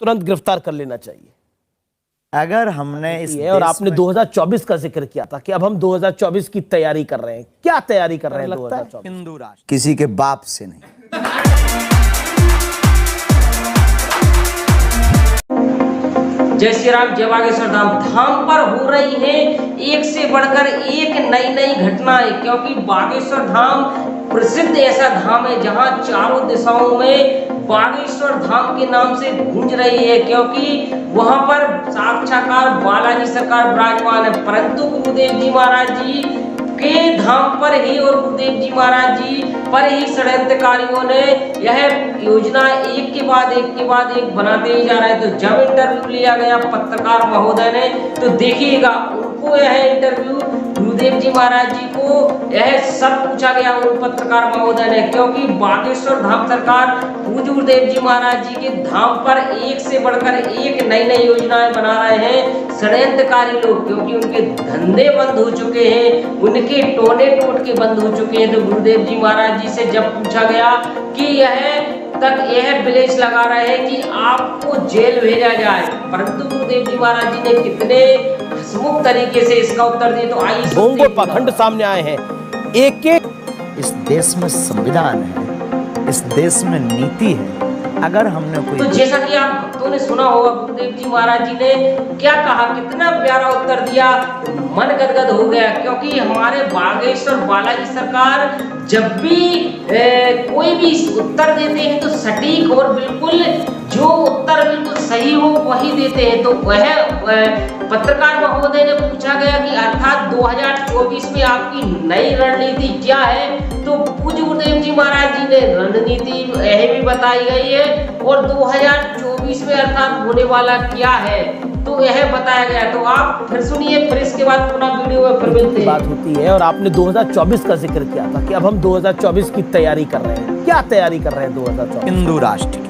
तुरंत गिरफ्तार कर लेना चाहिए। अगर हमने इस और आपने 2024 का जिक्र किया था कि अब हम 2024 की तैयारी कर रहे हैं, क्या तैयारी कर रहे हैं 2024? हिंदू राष्ट्र किसी के बाप से नहीं। जय श्री राम, जय बागेश्वर धाम। धाम पर हो रही है एक से बढ़कर एक नई घटनाएं, क्योंकि बागेश्वर धाम प्रसिद्ध ऐसा धाम है जहां चारों दिशाओं में बागेश्वर धाम के नाम से गूंज रही है, क्योंकि वहां पर साक्षात्कार बालाजी सरकार विराजमान है। परंतु गुरुदेव जी महाराज जी के धाम पर ही और गुरुदेव जी महाराज जी पर ही षड्यंत्रकारियों ने यह योजना एक के बाद एक बनाते ही जा रहे हैं। तो जब इंटरव्यू लिया गया पत्रकार महोदय ने, तो देखिएगा उनको यह इंटरव्यू गुरुदेव जी महाराज जी को यह सब पूछा गया उन पत्रकार महोदय ने, क्योंकि बागेश्वर धाम सरकार पूज्य गुरुदेव जी महाराज जी के धाम पर एक से बढ़कर एक नई योजनाएं बना रहे हैं षड्यंत्रकारी लोग, क्योंकि उनके धंधे बंद हो चुके हैं, उनके टोने टोटके बंद हो चुके हैं। तो गुरुदेव जी महाराज जी से जब पूछा गया कि यह बिलेज लगा रहे हैं कि आपको जेल भेजा जाए, परंतु गुरुदेव जी महाराज जी ने कितने हंसमुख तरीके से इसका उत्तर दिया। तो आइए भोंगो पाखंड सामने आए हैं। एक इस देश में संविधान है, इस देश में नीति है। अगर हमने कोई तो जैसा कि आप भक्तों ने सुना होगा गुरुदेव जी महाराज जी ने क्या कहा, कितना प्यारा उत्तर दिया, मन गदगद हो गया। क्योंकि हमारे बागेश्वर बालाजी सरकार जब भी कोई भी उत्तर देते हैं तो सटीक और बिल्कुल जो उत्तर बिल्कुल सही हो वही देते हैं। तो वह पत्रकार महोदय ने पूछा गया कि अर्थात 2024 में आपकी नई रणनीति क्या है, तो पूज्य गुरुदेव जी महाराज जी ने रणनीति यह भी बताई गई है और 2024 में अर्थात होने वाला क्या है तो यह बताया गया। तो आप फिर सुनिए, फिर इसके बाद पुनः वीडियो में फिर मिलते हैं। बात होती है और आपने 2024 का जिक्र किया था कि अब हम 2024 की तैयारी कर रहे हैं, क्या तैयारी कर रहे हैं 2024? हिंदू राष्ट्र की।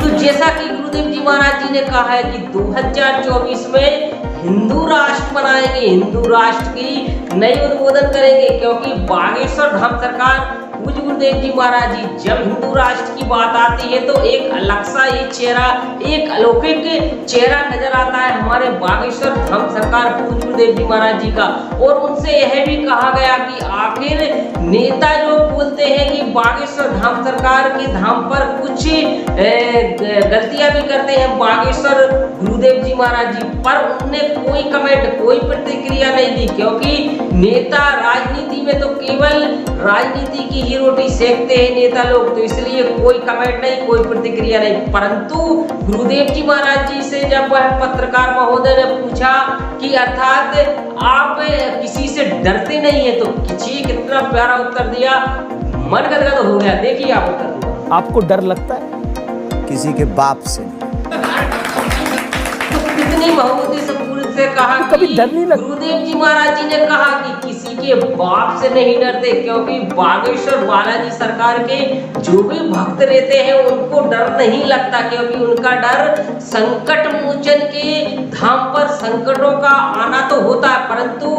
तो जैसा कि गुरुदेव जी महाराज जी ने कहा है कि 2024 में हिंदू राष्ट्र बनाएंगे, हिंदू राष्ट्र की नई उद्बोधन करेंगे, क्योंकि बागेश्वर धाम सरकार पूज्य गुरुदेव जी महाराज जी जब हिंदू राष्ट्र की बात आती है तो एक अलग सा ही चेहरा, एक अलौकिक चेहरा नजर आता है हमारे बागेश्वर धाम सरकार पूज्य गुरुदेव जी महाराज जी का। और उनसे यह भी कहा गया कि आखिर नेता जो बोलते हैं कि बागेश्वर धाम सरकार के धाम पर कुछ गलतियां भी करते हैं बागेश्वर गुरुदेव जी महाराज जी, पर उनने कोई कमेंट, कोई प्रतिक्रिया नहीं दी, क्योंकि नेता राजनीति में तो केवल राजनीति की ही रोटी सेकते हैं नेता लोग, तो इसलिए कोई कमेंट नहीं, कोई प्रतिक्रिया नहीं। परंतु गुरुदेव जी महाराज जी से जब वह पत्रकार महोदय ने पूछा कि अर्थात आप किसी से डरते नहीं है, तो कितना प्यारा उत्तर दिया, मन गदगद हो गया। देखिए आप उत्तर। आपको डर लगता है? किसी के बाप से नहीं। तो कितनी बहुमती से से कहा कभी डर नहीं लगता? गुरुदेव जी महाराज जी ने कहा कि किसी के बाप से नहीं डरते, क्योंकि बागेश्वर बालाजी सरकार के जो भी भक्त रहते हैं उनको डर नहीं लगता, क्योंकि उनका डर संकट मोचन के धाम पर संकटों का आना तो होता है, परंतु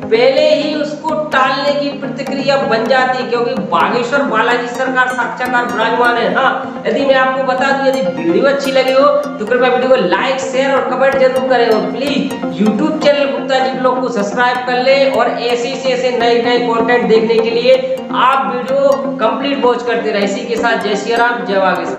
पहले ही उसको टालने की प्रतिक्रिया बन जाती है, क्योंकि बागेश्वर बालाजी सरकार साक्षात्कार विराजमान है। हाँ, यदि मैं आपको बता दूं, यदि वीडियो अच्छी लगी हो तो कृपया वीडियो को लाइक, शेयर और कमेंट जरूर करें, और please YouTube channel Gupta ji blog को सब्सक्राइब कर ले, और ऐसे नए कंटेंट देखने के लिए आप वीडियो कंप्लीट वॉच करते रहे। इसी के साथ जय श्री राम, जय बागेश्वर।